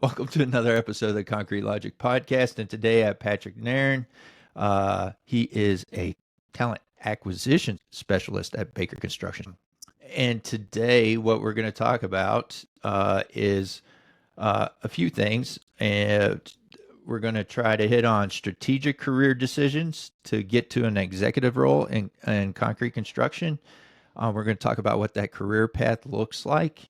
Welcome to another episode of the Concrete Logic Podcast. And today I have Patrick Narron. He is a talent acquisition specialist at Baker Construction. And today, what we're going to talk about is a few things. And we're going to try to hit on strategic career decisions to get to an executive role in concrete construction. We're going to talk about what that career path looks like.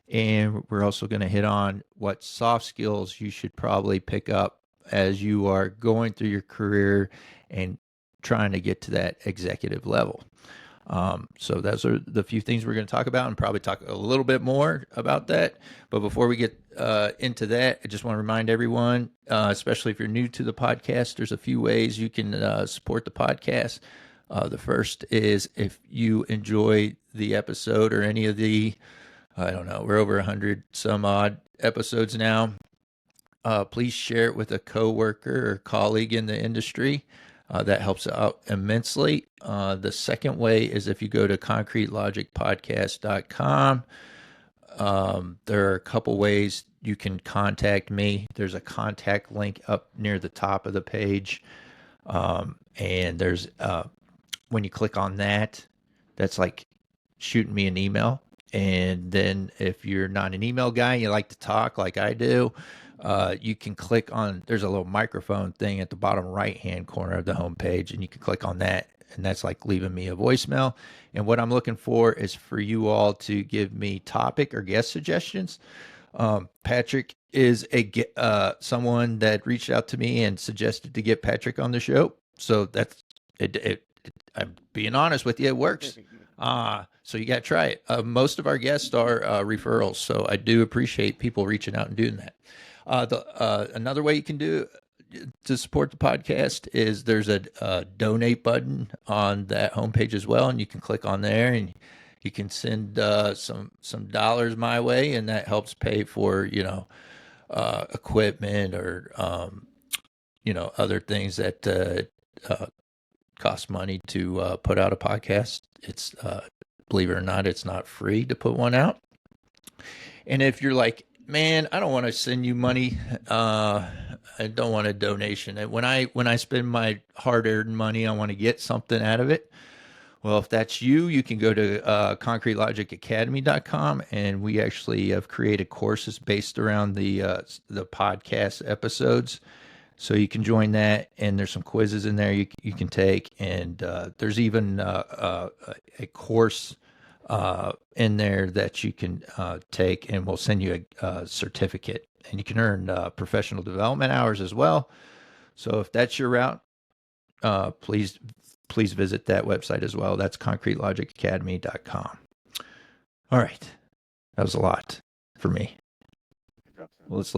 And we're also going to hit on what soft skills you should probably pick up as you are going through your career and trying to get to that executive level. So those are the few things we're going to talk about, and probably talk a little bit more about that. But before we get into that, I just want to remind everyone, especially if you're new to the podcast, there's a few ways you can support the podcast. The first is if you enjoy the episode or any of the, I don't know, we're over 100 some odd episodes now. Please share it with a coworker or colleague in the industry. That helps out immensely. The second way is if you go to concretelogicpodcast.com. There are a couple ways you can contact me. There's a contact link up near the top of the page. And there's, when you click on that, that's like shooting me an email. And then if you're not an email guy, you like to talk like I do, you can click on, there's a little microphone thing at the bottom right-hand corner of the homepage, and you can click on that, and that's like leaving me a voicemail. And what I'm looking for is for you all to give me topic or guest suggestions. Patrick is someone that reached out to me and suggested to get Patrick on the show. So that's it. I'm being honest with you, it works. So you got to try it. Most of our guests are referrals, so I do appreciate people reaching out and doing that. Another way you can do to support the podcast is there's a donate button on that homepage as well, and you can click on there and you can send some dollars my way, and that helps pay for equipment or other things that cost money to put out a podcast. It's believe it or not, it's not free to put one out. And if you're like, man, I don't want to send you money, I don't want a donation. And when I spend my hard-earned money, I want to get something out of it. Well, if that's you, you can go to concretelogicacademy.com, and we actually have created courses based around the podcast episodes. So you can join that, and there's some quizzes in there you can take, and there's even a course in there that you can take, and we'll send you a certificate, and you can earn professional development hours as well. So if that's your route, please visit that website as well. That's concretelogicacademy.com. All right, that was a lot for me. Well, let's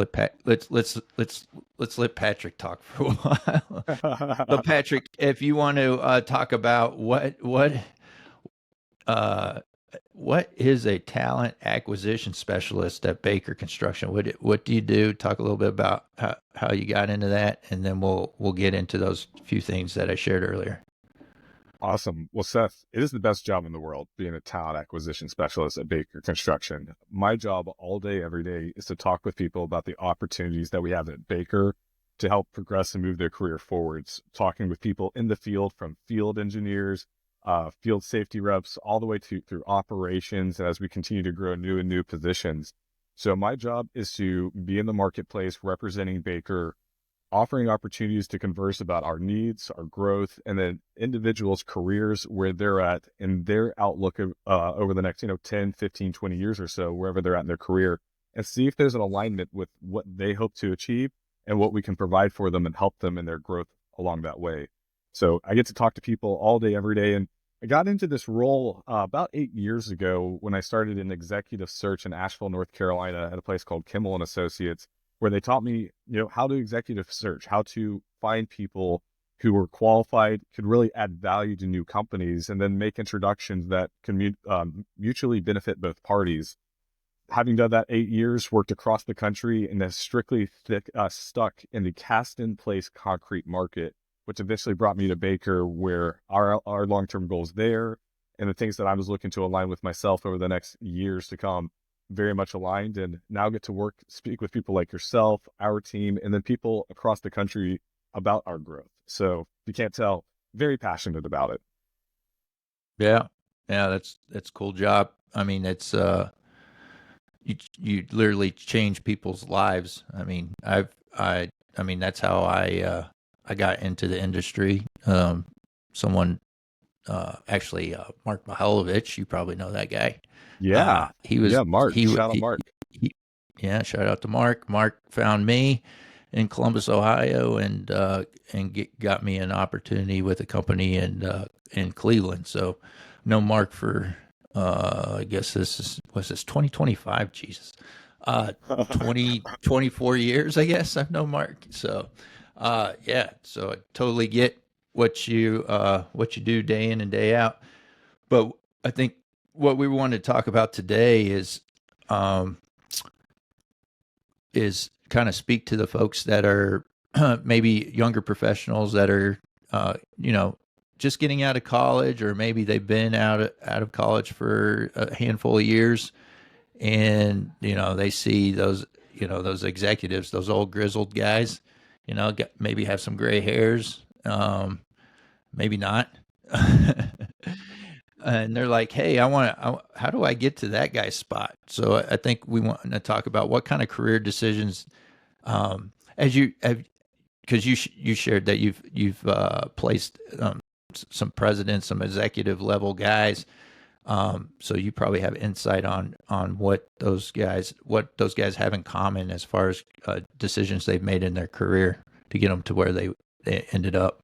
let Patrick talk for a while. So Patrick, if you want to talk about what is a talent acquisition specialist at Baker Construction? What do you do? Talk a little bit about how you got into that, and then we'll get into those few things that I shared earlier. Awesome. Well, Seth, it is the best job in the world being a talent acquisition specialist at Baker Construction. My job all day, every day is to talk with people about the opportunities that we have at Baker to help progress and move their career forwards. Talking with people in the field, from field engineers, field safety reps, all the way through operations as we continue to grow new positions. So my job is to be in the marketplace representing Baker, offering opportunities to converse about our needs, our growth, and then individuals' careers, where they're at in their outlook over the next 10, 15, 20 years or so, wherever they're at in their career, and see if there's an alignment with what they hope to achieve and what we can provide for them and help them in their growth along that way. So I get to talk to people all day, every day. And I got into this role about 8 years ago when I started an executive search in Asheville, North Carolina at a place called Kimmel & Associates, where they taught me, how to executive search, how to find people who were qualified, could really add value to new companies, and then make introductions that can mutually benefit both parties. Having done that 8 years, worked across the country and has strictly stuck in the cast-in-place concrete market, which eventually brought me to Baker, where our long-term goals there and the things that I was looking to align with myself over the next years to come very much aligned, and now get to speak with people like yourself, our team, and then people across the country about our growth. So if you can't tell, very passionate about it. Yeah. Yeah, that's a cool job. I mean, it's you literally change people's lives. I mean, I mean that's how I got into the industry. Someone actually Mark Mihailovich, you probably know that guy. Yeah. He was Yeah, Mark. Shout out Mark. he yeah, shout out to Mark. Mark found me in Columbus, Ohio, and got me an opportunity with a company in Cleveland. So, no Mark for I guess this 2025. Jesus, 24 years. I guess I've known Mark. So, yeah. So I totally get what you do day in and day out. But I think what we want to talk about today um, is kind of speak to the folks that are maybe younger professionals that are, just getting out of college, or maybe they've been out of college for a handful of years, and they see those executives, those old grizzled guys, maybe have some gray hairs, maybe not. And they're like, "Hey, how do I get to that guy's spot?" So I think we want to talk about what kind of career decisions, as you have, because you shared that you've placed some presidents, some executive level guys. So you probably have insight on what those guys have in common as far as decisions they've made in their career to get them to where they ended up.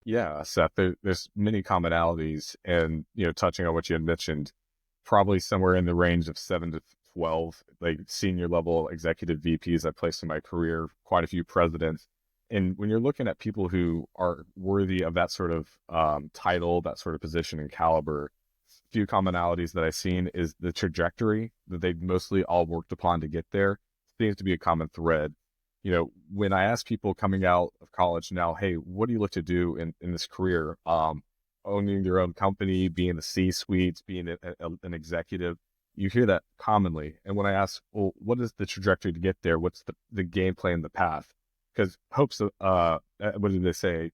Yeah, Seth, there's many commonalities, and touching on what you had mentioned, probably somewhere in the range of 7 to 12, like senior level executive VPs I placed in my career, quite a few presidents. And when you're looking at people who are worthy of that sort of title, that sort of position and caliber, few commonalities that I've seen is the trajectory that they've mostly all worked upon to get there seems to be a common thread. When I ask people coming out of college now, hey, what do you look to do in this career? Owning your own company, being the C-suite, being an executive, you hear that commonly. And when I ask, well, what is the trajectory to get there? What's the game plan, the path? Because what did they say?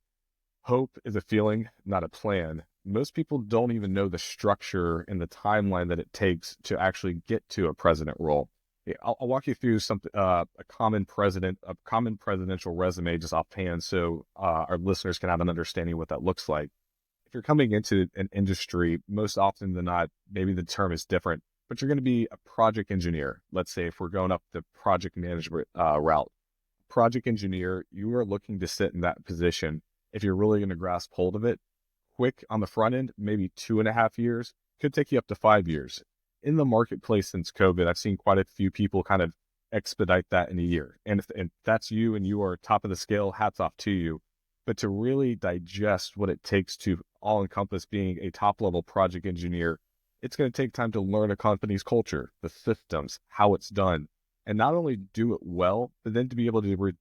Hope is a feeling, not a plan. Most people don't even know the structure and the timeline that it takes to actually get to a president role. Yeah, I'll walk you through a common presidential resume just offhand, so our listeners can have an understanding of what that looks like. If you're coming into an industry, most often than not, maybe the term is different, but you're going to be a project engineer. Let's say if we're going up the project management route, project engineer, you are looking to sit in that position. If you're really going to grasp hold of it, quick on the front end, maybe 2.5 years, could take you up to 5 years. In the marketplace since COVID, I've seen quite a few people kind of expedite that in a year. And if that's you and you are top of the scale, hats off to you. But to really digest what it takes to all encompass being a top level project engineer, it's going to take time to learn a company's culture, the systems, how it's done, and not only do it well, but then to be able to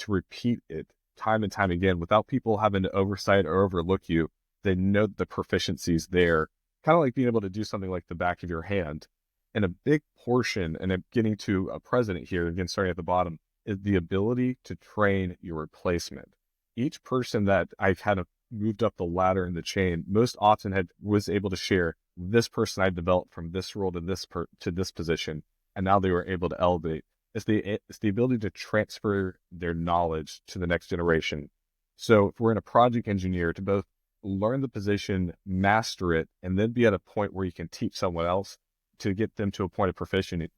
repeat it time and time again without people having to oversight or overlook you. They know the proficiencies there, kind of like being able to do something like the back of your hand. And a big portion, and I'm getting to a president here, again, starting at the bottom, is the ability to train your replacement. Each person that I've had moved up the ladder in the chain most often was able to share, this person I developed from this role to this position, and now they were able to elevate. It's the ability to transfer their knowledge to the next generation. So if we're in a project engineer, to both learn the position, master it, and then be at a point where you can teach someone else to get them to a point of proficiency,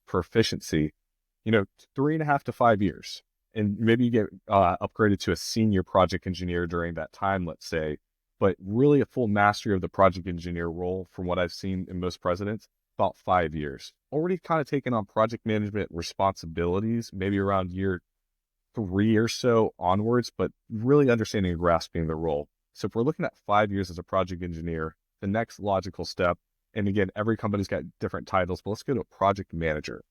3.5 to 5 years. And maybe you get upgraded to a senior project engineer during that time, let's say, but really a full mastery of the project engineer role, from what I've seen in most presidents, about 5 years. Already kind of taken on project management responsibilities, maybe around year 3 or so onwards, but really understanding and grasping the role. So if we're looking at 5 years as a project engineer, the next logical step, and again, every company's got different titles, but let's go to a project manager.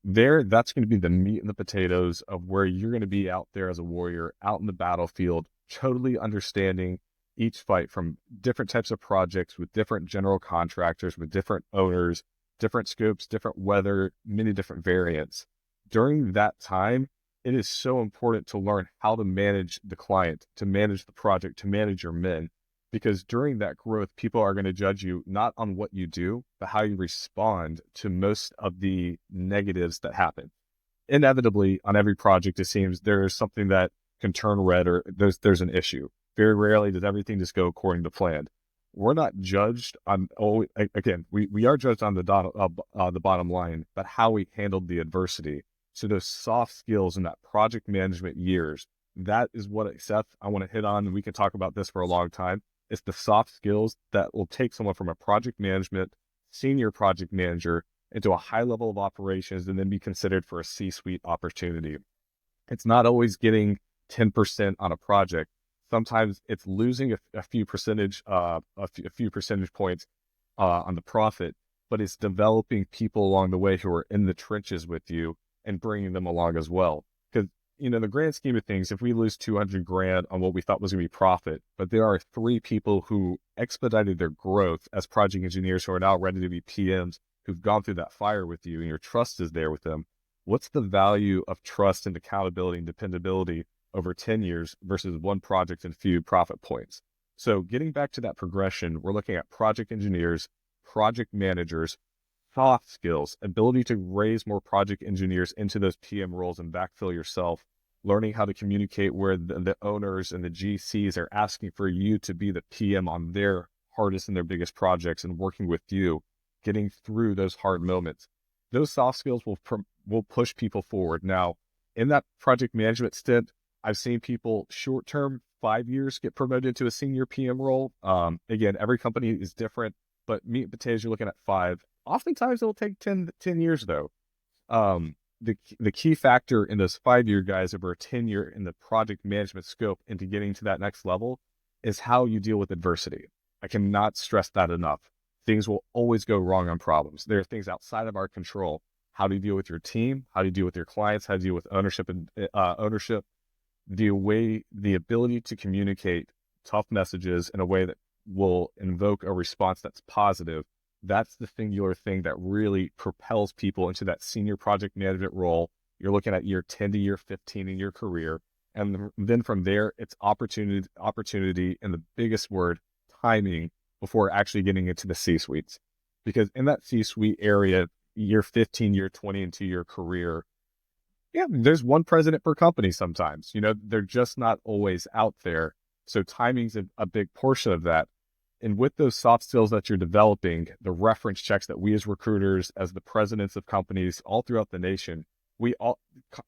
That's going to be the meat and the potatoes of where you're going to be out there as a warrior, out in the battlefield, totally understanding each fight from different types of projects with different general contractors, with different owners, different scopes, different weather, many different variants. During that time, it is so important to learn how to manage the client, to manage the project, to manage your men, because during that growth, people are going to judge you not on what you do, but how you respond to most of the negatives that happen. Inevitably, on every project, it seems there is something that can turn red or there's an issue. Very rarely does everything just go according to plan. We're not judged on, again, we are judged on the bottom line, but how we handled the adversity. So those soft skills in that project management years, that is what, Seth, I want to hit on, and we can talk about this for a long time. It's the soft skills that will take someone from a project management, senior project manager, into a high level of operations and then be considered for a C-suite opportunity. It's not always getting 10% on a project. Sometimes it's losing a few percentage points on the profit, but it's developing people along the way who are in the trenches with you and bringing them along as well. Because, in the grand scheme of things, if we lose 200 grand on what we thought was going to be profit, but there are 3 people who expedited their growth as project engineers who are now ready to be PMs, who've gone through that fire with you and your trust is there with them, what's the value of trust and accountability and dependability over 10 years versus one project and few profit points? So getting back to that progression, we're looking at project engineers, project managers, soft skills, ability to raise more project engineers into those PM roles and backfill yourself, learning how to communicate where the owners and the GCs are asking for you to be the PM on their hardest and their biggest projects and working with you, getting through those hard moments. Those soft skills will push people forward. Now, in that project management stint, I've seen people short-term, 5 years, get promoted to a senior PM role. Again, every company is different, but meat and potatoes, you're looking at 5. Oftentimes, it'll take 10 years, though. The key factor in those 5-year guys over a 10-year in the project management scope into getting to that next level is how you deal with adversity. I cannot stress that enough. Things will always go wrong on problems. There are things outside of our control. How do you deal with your team? How do you deal with your clients? How do you deal with ownership the ability to communicate tough messages in a way that will invoke a response that's positive. That's the singular thing that really propels people into that senior project management role. You're looking at year 10 to year 15 in your career. And then from there, it's opportunity, and the biggest word, timing, before actually getting into the C-suites. Because in that C-suite area, year 15, year 20 into your career, yeah, there's one president per company sometimes. They're just not always out there. So timing's a big portion of that. And with those soft skills that you're developing, the reference checks that we as recruiters, as the presidents of companies all throughout the nation, we all,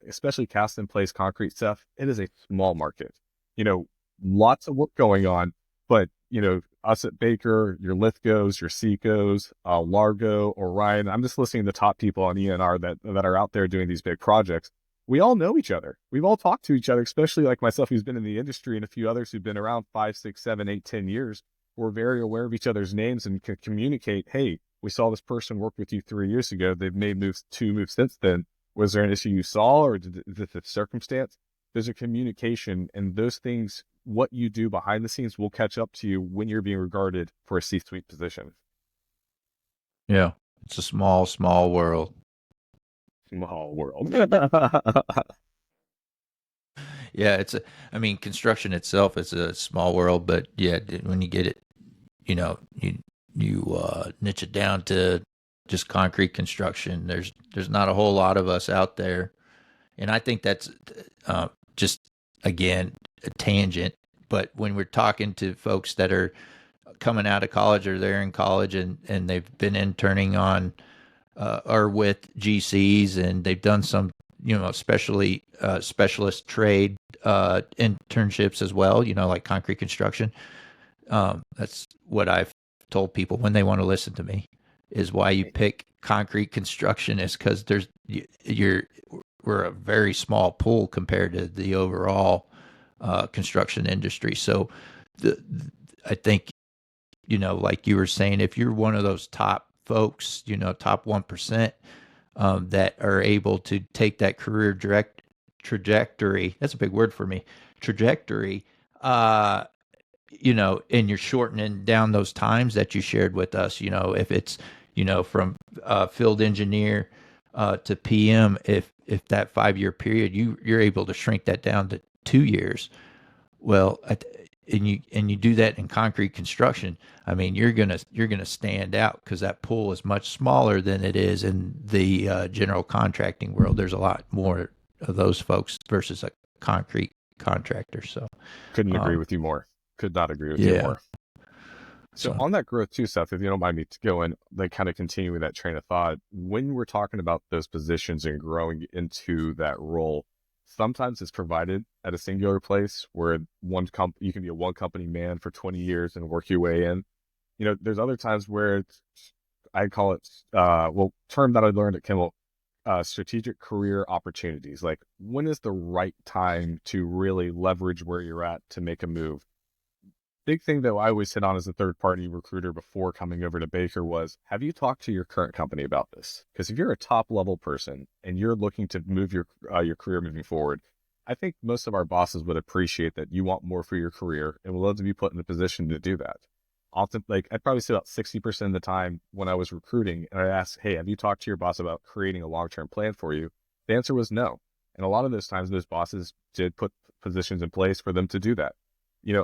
especially cast in place concrete stuff, it is a small market. Lots of work going on, but us at Baker, your Lithgos, your Secos, Largo, Orion, I'm just listing the top people on ENR that are out there doing these big projects. We all know each other. We've all talked to each other, especially like myself, who's been in the industry, and a few others who've been around 5, 6, 7, 8, 10 years. We're very aware of each other's names and can communicate, hey, we saw this person work with you 3 years ago. They've made 2 moves since then. Was there an issue you saw, or is it a circumstance? There's a communication, and those things, what you do behind the scenes, will catch up to you when you're being regarded for a C-suite position. Yeah. It's a small, small world. Small world. Yeah, construction itself is a small world, but yeah, when you get it, you niche it down to just concrete construction. There's not a whole lot of us out there, and I think that's just, again, a tangent. But when we're talking to folks that are coming out of college, or they're in college and they've been interning on or with GCs, and they've done some especially specialist trade internships as well, like concrete construction. That's what I've told people when they want to listen to me, is why you pick concrete construction is because we're a very small pool compared to the overall construction industry. So I think, like you were saying, if you're one of those top folks, top 1%, that are able to take that career trajectory, that's a big word for me, trajectory, and you're shortening down those times that you shared with us, if it's, from field engineer to PM, if that 5 year period you're able to shrink that down to 2 years. Well, and you do that in concrete construction. I mean, you're gonna stand out because that pool is much smaller than it is in the general contracting world. There's a lot more of those folks versus a concrete contractor. So, Couldn't agree um, with you more. Could not agree with you yeah. more. So So on that growth too, Seth, if you don't mind me to go in, like kind of continuing that train of thought, when we're talking about those positions and growing into that role, sometimes it's provided at a singular place where you can be a one company man for 20 years and work your way in. There's other times where I call it, term that I learned at Kimmel, strategic career opportunities. Like, when is the right time to really leverage where you're at to make a move? Big thing that I always hit on as a third party recruiter before coming over to Baker was, have you talked to your current company about this? Because if you're a top level person and you're looking to move your career moving forward, I think most of our bosses would appreciate that you want more for your career and would love to be put in a position to do that. Often, like, I'd probably say about 60% of the time when I was recruiting and I asked, hey, have you talked to your boss about creating a long-term plan for you? The answer was no. And a lot of those times, those bosses did put positions in place for them to do that.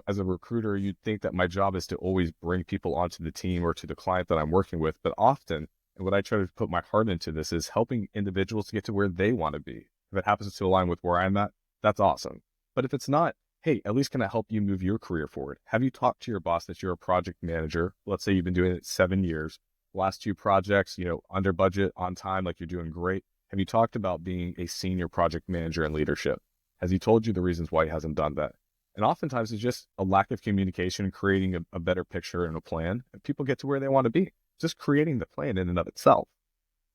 As a recruiter, you'd think that my job is to always bring people onto the team or to the client that I'm working with. But often, and what I try to put my heart into this, is helping individuals to get to where they want to be. If it happens to align with where I'm at, that's awesome. But if it's not, hey, at least can I help you move your career forward? Have you talked to your boss that you're a project manager? Let's say you've been doing it 7 years. Last 2 projects, under budget, on time, like you're doing great. Have you talked about being a senior project manager in leadership? Has he told you the reasons why he hasn't done that? And oftentimes it's just a lack of communication, creating a better picture and a plan, and people get to where they want to be. Just creating the plan in and of itself.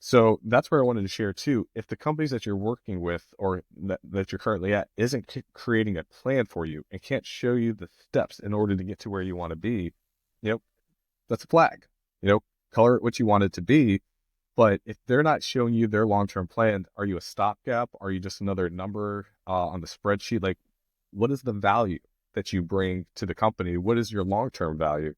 So that's where I wanted to share too. If the companies that you're working with or that you're currently at isn't creating a plan for you and can't show you the steps in order to get to where you want to be, that's a flag. Color it what you want it to be. But if they're not showing you their long-term plan, are you a stopgap? Are you just another number on the spreadsheet? Like, what is the value that you bring to the company? What is your long-term value?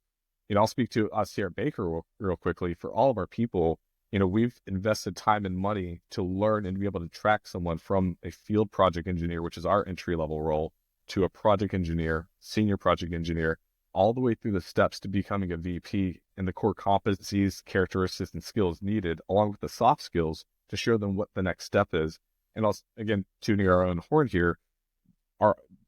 I'll speak to us here at Baker real quickly. For all of our people, we've invested time and money to learn and be able to track someone from a field project engineer, which is our entry-level role, to a project engineer, senior project engineer, all the way through the steps to becoming a VP, and the core competencies, characteristics, and skills needed, along with the soft skills to show them what the next step is. And also, again, tuning our own horn here,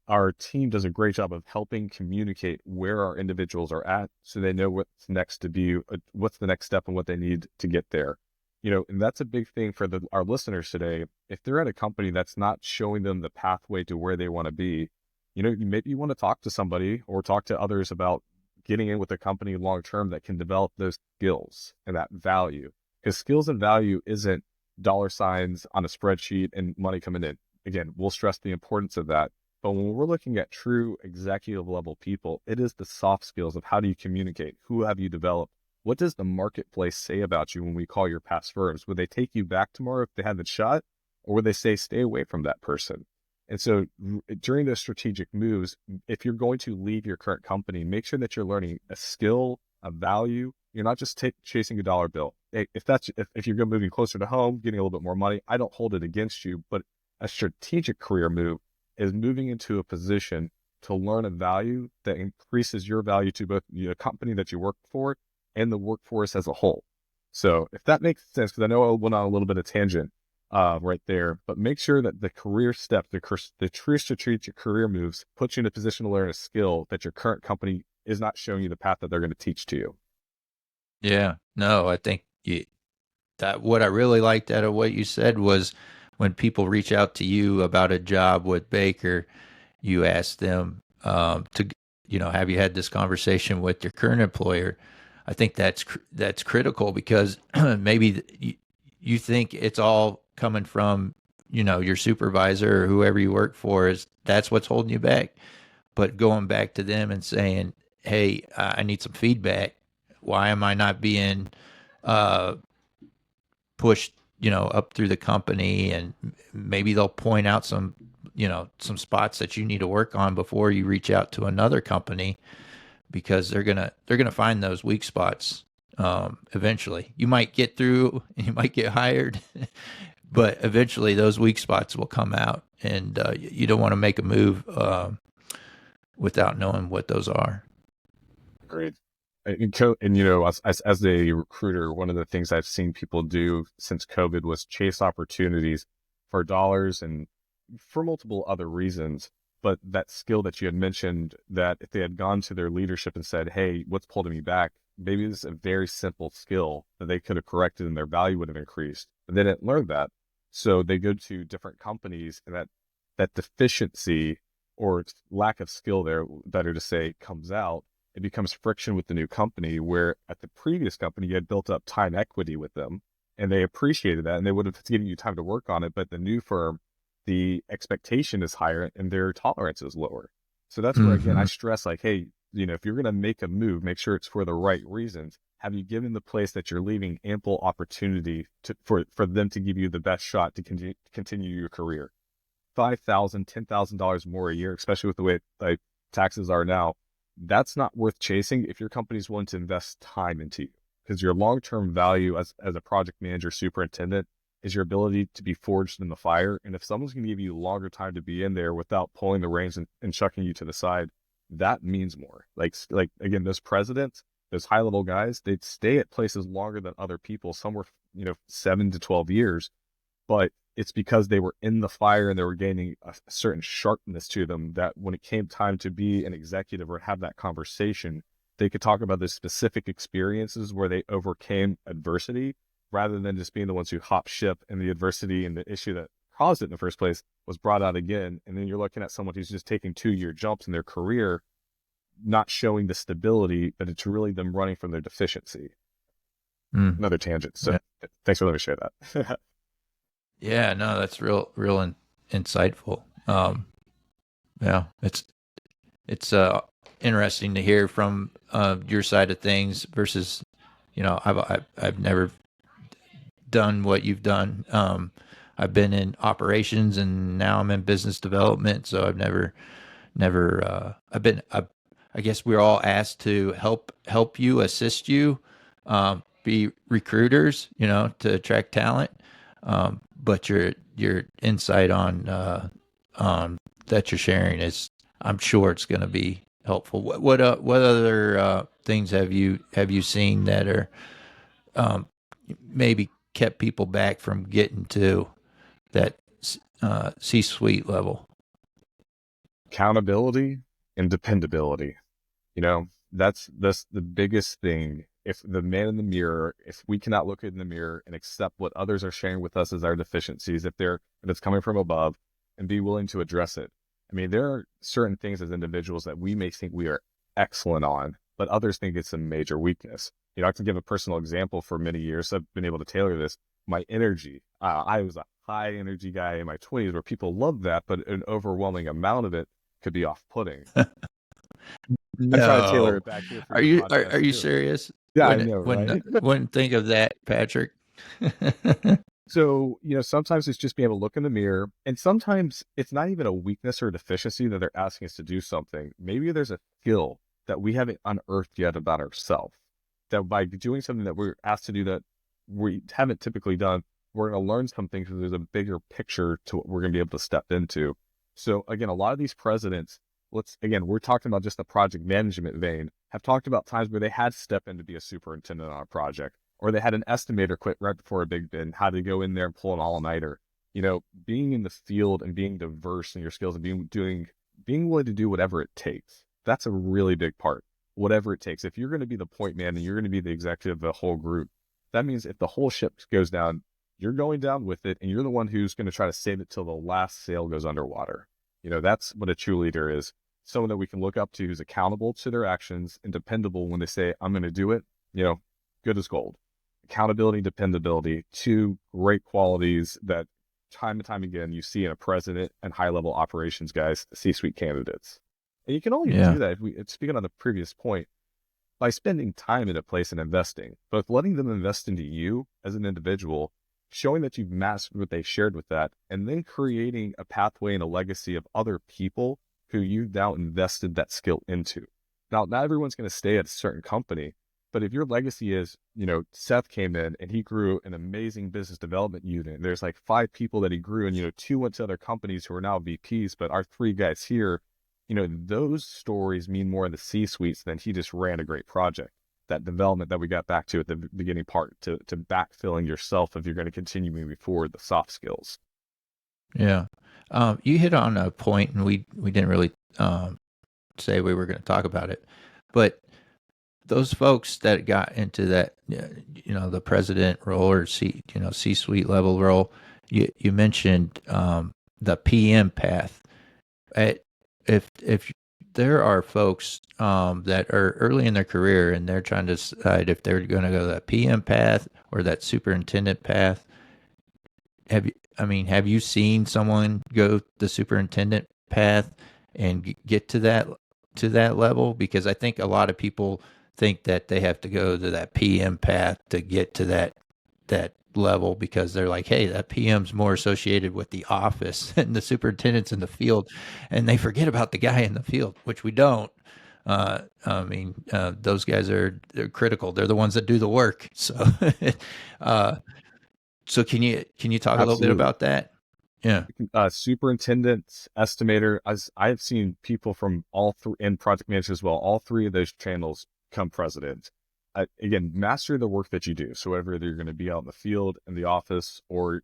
our team does a great job of helping communicate where our individuals are at so they know what's next to be, what's the next step and what they need to get there. And that's a big thing for our listeners today. If they're at a company that's not showing them the pathway to where they want to be, maybe you want to talk to somebody or talk to others about getting in with a company long-term that can develop those skills and that value. Because skills and value isn't dollar signs on a spreadsheet and money coming in. Again, we'll stress the importance of that. But when we're looking at true executive level people, it is the soft skills of how do you communicate? Who have you developed? What does the marketplace say about you when we call your past firms? Would they take you back tomorrow if they had the shot? Or would they say, stay away from that person? And so during those strategic moves, if you're going to leave your current company, make sure that you're learning a skill, a value. You're not just chasing a dollar bill. If you're moving closer to home, getting a little bit more money, I don't hold it against you, but a strategic career move is moving into a position to learn a value that increases your value to both the company that you work for and the workforce as a whole. So if that makes sense, because I know I went on a little bit of tangent right there, but make sure that the career step, the true strategic career moves, put you in a position to learn a skill that your current company is not showing you the path that they're going to teach to you. yeah, no, I think that what I really liked out of what you said was when people reach out to you about a job with Baker, you ask them have you had this conversation with your current employer? I think that's critical because maybe you think it's all coming from your supervisor or whoever you work for that's what's holding you back. But going back to them and saying, hey, I need some feedback. Why am I not being uh, pushed, up through the company? And maybe they'll point out some spots that you need to work on before you reach out to another company, because they're gonna find those weak spots Eventually, you might get through, you might get hired, but eventually those weak spots will come out, and you don't want to make a move without knowing what those are. Great. And you know, as a recruiter, one of the things I've seen people do since COVID was chase opportunities for dollars and for multiple other reasons. But that skill that you had mentioned, that if they had gone to their leadership and said, hey, what's holding me back? Maybe this is a very simple skill that they could have corrected and their value would have increased. But they didn't learn that. So they go to different companies, and that deficiency or lack of skill there, better to say, comes out. It becomes friction with the new company, where at the previous company, you had built up time equity with them and they appreciated that and they would have given you time to work on it. But the new firm, the expectation is higher and their tolerance is lower. So that's where, again, I stress like, hey, you know, if you're going to make a move, make sure it's for the right reasons. Have you given the place that you're leaving ample opportunity for them to give you the best shot to continue your career? $5,000, $10,000 more a year, especially with the way like taxes are now, that's not worth chasing if your company's willing to invest time into you, because your long-term value as a project manager, superintendent, is your ability to be forged in the fire. And if someone's going to give you longer time to be in there without pulling the reins and chucking you to the side, that means more. Like again, those presidents, those high-level guys, they'd stay at places longer than other people, somewhere, 7 to 12 years, but it's because they were in the fire and they were gaining a certain sharpness to them, that when it came time to be an executive or have that conversation, they could talk about the specific experiences where they overcame adversity, rather than just being the ones who hop ship and the adversity and the issue that caused it in the first place was brought out again. And then you're looking at someone who's just taking 2-year jumps in their career, not showing the stability, but it's really them running from their deficiency. Another tangent. So thanks for letting me share that. Yeah, no, that's real insightful. Yeah, it's interesting to hear from your side of things versus, I've never done what you've done. I've been in operations and now I'm in business development. So I've never, I guess we're all asked to help you, assist you, be recruiters, to attract talent. But your insight on that you're sharing is, I'm sure it's going to be helpful. What other things have you seen that are maybe kept people back from getting to that C-suite level? Accountability and dependability. That's the biggest thing. If the man in the mirror, if we cannot look in the mirror and accept what others are sharing with us as our deficiencies, if it's coming from above, and be willing to address it. I mean, there are certain things as individuals that we may think we are excellent on, but others think it's a major weakness. I can give a personal example. For many years, I've been able to tailor this. My energy. I was a high energy guy in my 20s, where people love that, but an overwhelming amount of it could be off-putting. No. I'm trying to tailor it back here for Are your you podcast. are you serious? Yeah, I know, right? Wouldn't think of that, Patrick. So, sometimes it's just being able to look in the mirror, and sometimes it's not even a weakness or a deficiency that they're asking us to do something. Maybe there's a skill that we haven't unearthed yet about ourselves, that by doing something that we're asked to do that we haven't typically done, we're going to learn something, because there's a bigger picture to what we're going to be able to step into. So again, a lot of these presidents, we're talking about just the project management vein, have talked about times where they had to step in to be a superintendent on a project, or they had an estimator quit right before a big bid, how to go in there and pull an all-nighter. Being in the field and being diverse in your skills and being willing to do whatever it takes. That's a really big part. Whatever it takes. If you're going to be the point man and you're going to be the executive of the whole group, that means if the whole ship goes down, you're going down with it, and you're the one who's going to try to save it till the last sail goes underwater. That's what a true leader is. Someone that we can look up to, who's accountable to their actions and dependable when they say, I'm going to do it, good as gold. Accountability, dependability, two great qualities that time and time again you see in a president and high-level operations guys, C-suite candidates. And you can only do that, speaking on the previous point, by spending time in a place and investing, both letting them invest into you as an individual, showing that you've mastered what they shared with that, and then creating a pathway and a legacy of other people who you've now invested that skill into. Now, not everyone's going to stay at a certain company, But if your legacy is, Seth came in and he grew an amazing business development unit, and there's like 5 people that he grew, and, 2 went to other companies who are now VPs, but our 3 guys here, those stories mean more in the C-suites than he just ran a great project. That development that we got back to at the beginning part, to backfilling yourself if you're going to continue moving forward, the soft skills. Yeah. You hit on a point, and we didn't really say we were going to talk about it, but those folks that got into that, the president role or C-suite level role, you mentioned the PM path. If there are folks that are early in their career and they're trying to decide if they're going to go that PM path or that superintendent path, have you seen someone go the superintendent path and get to that level? Because I think a lot of people think that they have to go to that PM path to get to that level, because they're like, hey, that PM's more associated with the office and the superintendent's in the field, and they forget about the guy in the field, which we don't. Those guys they're critical. They're the ones that do the work. So, uh, so can you talk a little bit Absolutely. about that? Yeah. Superintendent, estimator. As I have seen people from all three, and project managers as well, all 3 of those channels come president. Again, master the work that you do. So whether you're going to be out in the field, in the office, or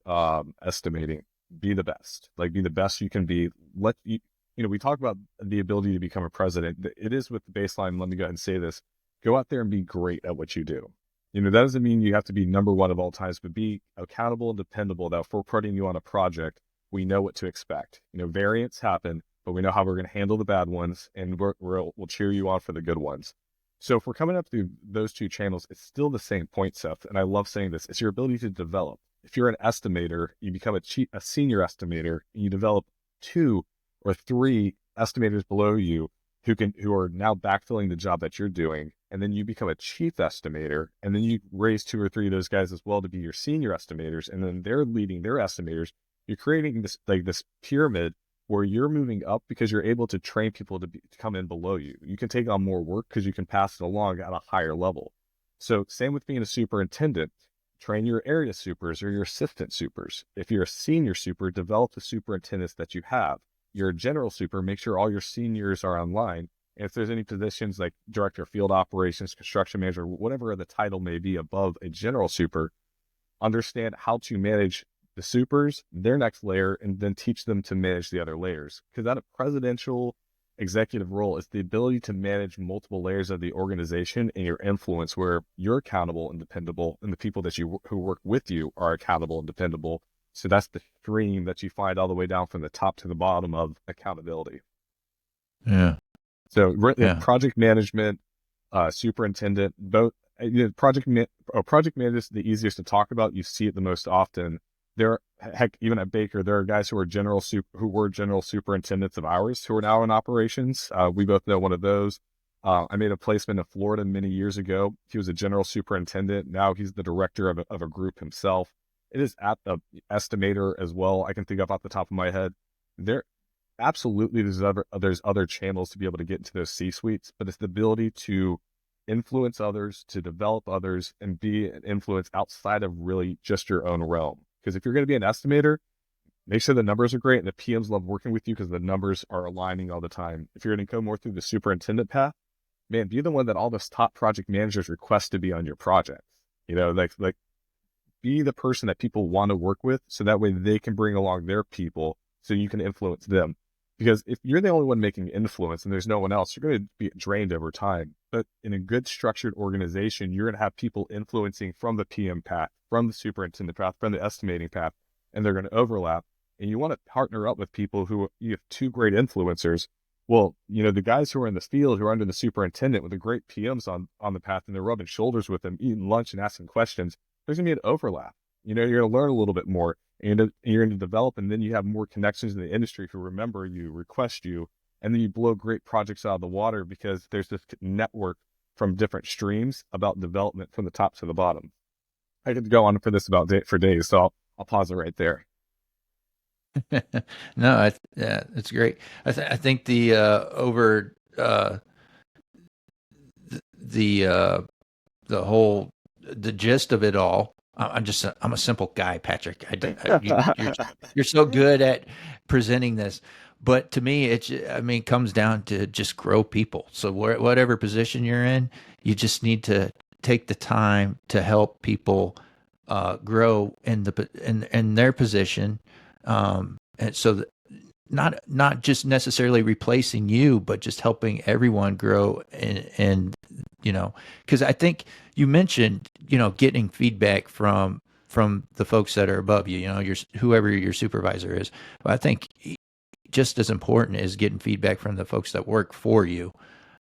estimating, be the best. Like, be the best you can be. We talk about the ability to become a president. It is with the baseline. Let me go ahead and say this: go out there and be great at what you do. That doesn't mean you have to be number one of all times, but be accountable and dependable. That if we're putting you on a project, we know what to expect. Variants happen, but we know how we're going to handle the bad ones, and we'll cheer you on for the good ones. So if we're coming up through those 2 channels, it's still the same point, Seth. And I love saying this: it's your ability to develop. If you're an estimator, you become a senior estimator, and you develop 2 or 3 estimators below you who are now backfilling the job that you're doing. And then you become a chief estimator, and then you raise 2 or 3 of those guys as well to be your senior estimators, and then they're leading their estimators. You're creating this pyramid where you're moving up because you're able to train people to come in below you. You can take on more work because you can pass it along at a higher level. So same with being a superintendent. Train your area supers or your assistant supers. If you're a senior super, develop the superintendents that you have. You're a general super, make sure all your seniors are online. And if there's any positions like director of field operations, construction manager, whatever the title may be above a general super, understand how to manage the supers, their next layer, and then teach them to manage the other layers. Because that a presidential executive role is the ability to manage multiple layers of the organization and your influence, where you're accountable and dependable, and the people who work with you are accountable and dependable. So that's the stream that you find all the way down from the top to the bottom of accountability. Yeah. So Yeah. project management, superintendent, both. Project manager is the easiest to talk about. You see it the most often. Even at Baker, there are guys who were general superintendents of ours who are now in operations. We both know one of those. I made a placement in Florida many years ago. He was a general superintendent. Now he's the director of a group himself. It is at the estimator as well. I can think of off the top of my head. There absolutely there's other channels to be able to get into those C-suites, but it's the ability to influence others, to develop others, and be an influence outside of really just your own realm. Because if you're going to be an estimator, make sure the numbers are great and the PMs love working with you because the numbers are aligning all the time. If you're going to go more through the superintendent path, man, be the one that all those top project managers request to be on your projects. Like be the person that people want to work with, so that way they can bring along their people so you can influence them. Because if you're the only one making influence and there's no one else, you're going to be drained over time. But in a good structured organization, you're going to have people influencing from the PM path, from the superintendent path, from the estimating path, and they're going to overlap. And you want to partner up with people who you have 2 great influencers. Well, the guys who are in the field, who are under the superintendent with the great PMs on the path, and they're rubbing shoulders with them, eating lunch and asking questions, there's going to be an overlap. You're going to learn a little bit more, and you're going to develop, and then you have more connections in the industry who remember you, request you, and then you blow great projects out of the water because there's this network from different streams about development from the top to the bottom. I could go on for this for days, so I'll pause it right there. No, yeah, it's great. I think the over the the gist of it all. I'm a simple guy, Patrick. You're so good at presenting this, but to me, I mean, it comes down to just grow people. So whatever position you're in, you just need to take the time to help people grow in their position, and so not just necessarily replacing you, but just helping everyone grow. And because I think you mentioned, getting feedback from the folks that are above you, your whoever your supervisor is. But I think just as important is getting feedback from the folks that work for you.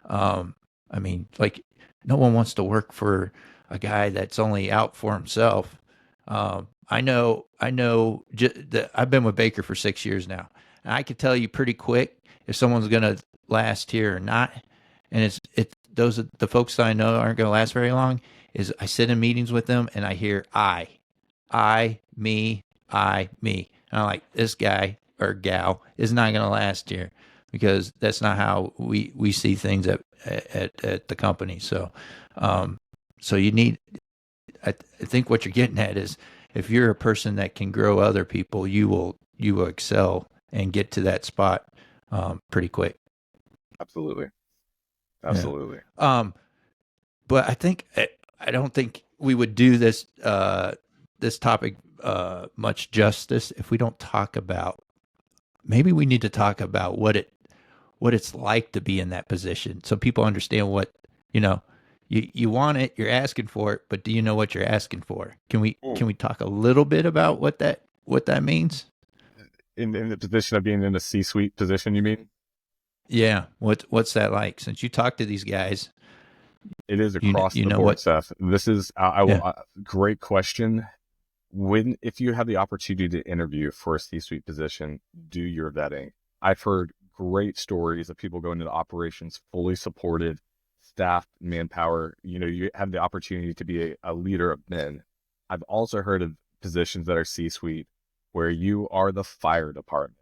I mean, like, no one wants to work for a guy that's only out for himself. That I've been with Baker for 6 years now, and I can tell you pretty quick if someone's going to last here or not. And it's those are the folks that I know aren't going to last very long. Is I sit in meetings with them and I hear me, me. And I'm like, this guy or gal is not going to last here, because that's not how we see things at the company. So, so you need, I think what you're getting at is, if you're a person that can grow other people, you will excel and get to that spot pretty quick. Absolutely. Yeah. Absolutely. But I don't think we would do this topic much justice if we don't talk about. Maybe we need to talk about what it's like to be in that position, so people understand what you want it, you're asking for it, but do you know what you're asking for? Can we talk a little bit about what that means? In the position of being in a C-suite position, you mean? Yeah, what's that like? Since you talk to these guys, It is across you the know board, what? Seth. This is, I will, Yeah. great question. If you have the opportunity to interview for a C-suite position, do your vetting. I've heard great stories of people going into operations fully supported, staff, manpower. You have the opportunity to be a leader of men. I've also heard of positions that are C-suite where you are the fire department.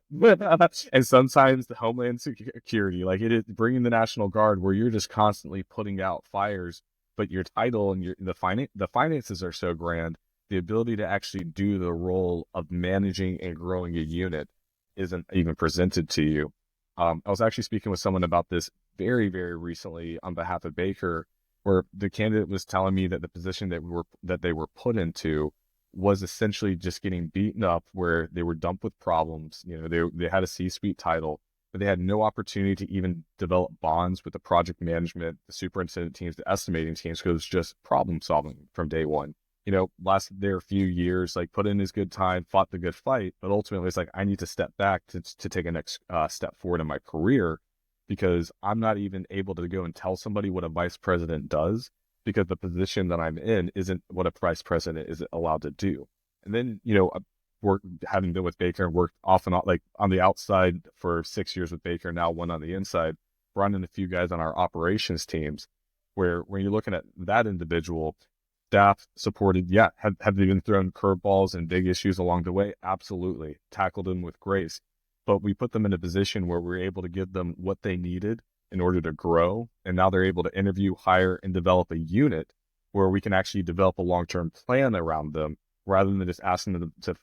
And sometimes the Homeland Security, like it is bringing the National Guard, where you're just constantly putting out fires, but your title and the finances are so grand, the ability to actually do the role of managing and growing a unit isn't even presented to you. I was actually speaking with someone about this very, very recently on behalf of Baker, where the candidate was telling me that the position that they were put into was essentially just getting beaten up, where they were dumped with problems. They had a C-suite title, but they had no opportunity to even develop bonds with the project management, the superintendent teams, the estimating teams, because it was just problem solving from day one. Lasted there a few years, like put in his good time, fought the good fight, but ultimately it's like, I need to step back to take a next step forward in my career, because I'm not even able to go and tell somebody what a vice president does, because the position that I'm in isn't what a vice president is allowed to do. And then, having been with Baker and worked off and on, like on the outside for 6 years with Baker, now one on the inside, brought in a few guys on our operations teams, where when you're looking at that individual, staff supported, yeah. Have they been thrown curveballs and big issues along the way? Absolutely. Tackled them with grace. But we put them in a position where we're able to give them what they needed in order to grow. And now they're able to interview, hire, and develop a unit where we can actually develop a long-term plan around them, rather than just asking them to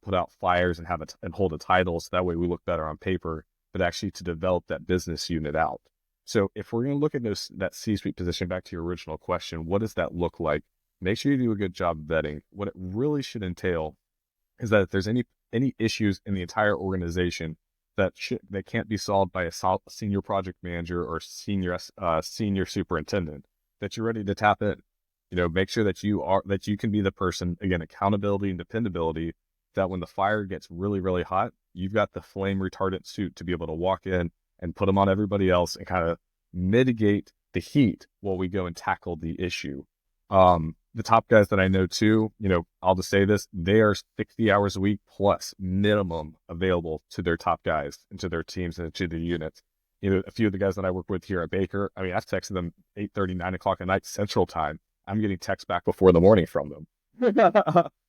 put out fires and and hold a title, so that way we look better on paper, but actually to develop that business unit out. So if we're going to look at that C-suite position, back to your original question, what does that look like? Make sure you do a good job vetting. What it really should entail is that if there's any issues in the entire organization that can't be solved by a senior project manager or senior superintendent, that you're ready to tap in. Make sure that you can be the person, again, accountability and dependability, that when the fire gets really, really hot, you've got the flame retardant suit to be able to walk in and put them on everybody else and kind of mitigate the heat while we go and tackle the issue. The top guys that I know too, I'll just say this, they are 60 hours a week plus minimum available to their top guys and to their teams and to the units. A few of the guys that I work with here at Baker, I mean, I've texted them 8:30, 9 o'clock at night Central Time. I'm getting texts back before the morning from them.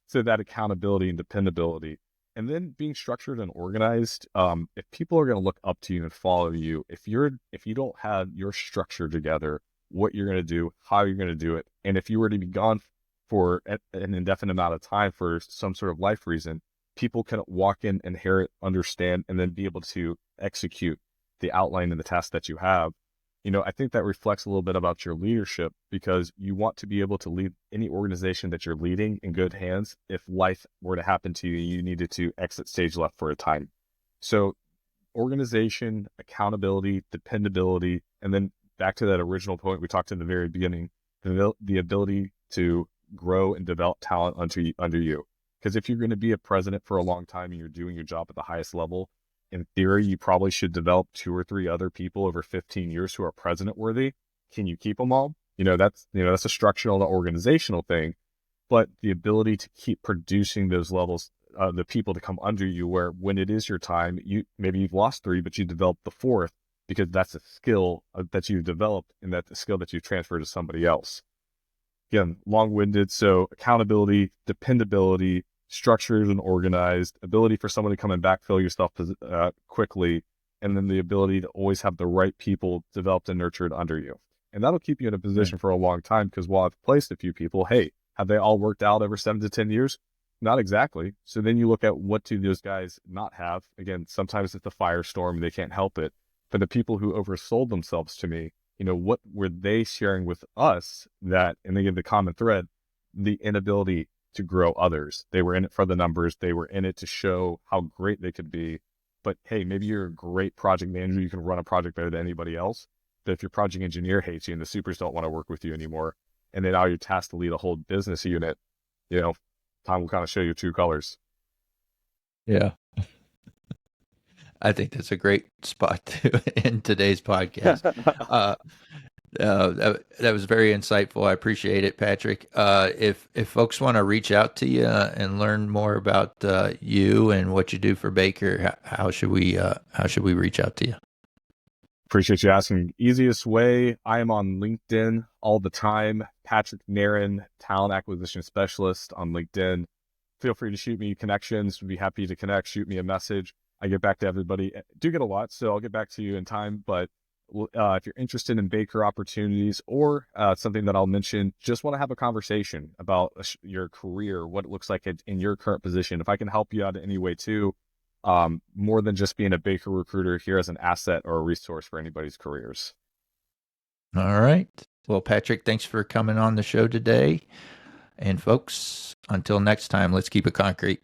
So that accountability and dependability. And then being structured and organized. If people are going to look up to you and follow you, if you don't have your structure together, what you're going to do, how you're going to do it. And if you were to be gone for an indefinite amount of time for some sort of life reason, people can walk in, inherit, understand, and then be able to execute the outline and the task that you have. I think that reflects a little bit about your leadership, because you want to be able to lead any organization that you're leading in good hands. If life were to happen to you, you needed to exit stage left for a time. So organization, accountability, dependability, and then back to that original point we talked in the very beginning, the ability to grow and develop talent under you. Because if you're going to be a president for a long time and you're doing your job at the highest level, in theory, you probably should develop 2 or 3 other people over 15 years who are president worthy. Can you keep them all? That's a structural and organizational thing, but the ability to keep producing those levels, the people to come under you, where when it is your time, maybe you've lost 3, but you develop the 4th, because that's a skill that you've developed, and that's a skill that you've transferred to somebody else. Again, long-winded. So accountability, dependability, structured and organized, ability for someone to come and backfill your stuff quickly, and then the ability to always have the right people developed and nurtured under you. And that'll keep you in a position for a long time, because while I've placed a few people, hey, have they all worked out over 7 to 10 years? Not exactly. So then you look at, what do those guys not have? Again, sometimes it's a firestorm, they can't help it. But the people who oversold themselves to me, what were they sharing with us that, and they give the common thread, the inability to grow others. They were in it for the numbers. They were in it to show how great they could be. But hey, maybe you're a great project manager. You can run a project better than anybody else. But if your project engineer hates you and the supers don't want to work with you anymore, and then now you're tasked to lead a whole business unit, time will kind of show you true colors. Yeah. I think that's a great spot to end today's podcast. That was very insightful. I appreciate it, Patrick. If folks want to reach out to you and learn more about you and what you do for Baker, how should we reach out to you? Appreciate you asking. Easiest way, I am on LinkedIn all the time. Patrick Narron, Talent Acquisition Specialist on LinkedIn. Feel free to shoot me connections. Would be happy to connect. Shoot me a message. I get back to everybody. I do get a lot, so I'll get back to you in time. But if you're interested in Baker opportunities, or something that I'll mention, just want to have a conversation about your career, what it looks like in your current position. If I can help you out in any way too, more than just being a Baker recruiter, here as an asset or a resource for anybody's careers. All right. Well, Patrick, thanks for coming on the show today. And folks, until next time, let's keep it concrete.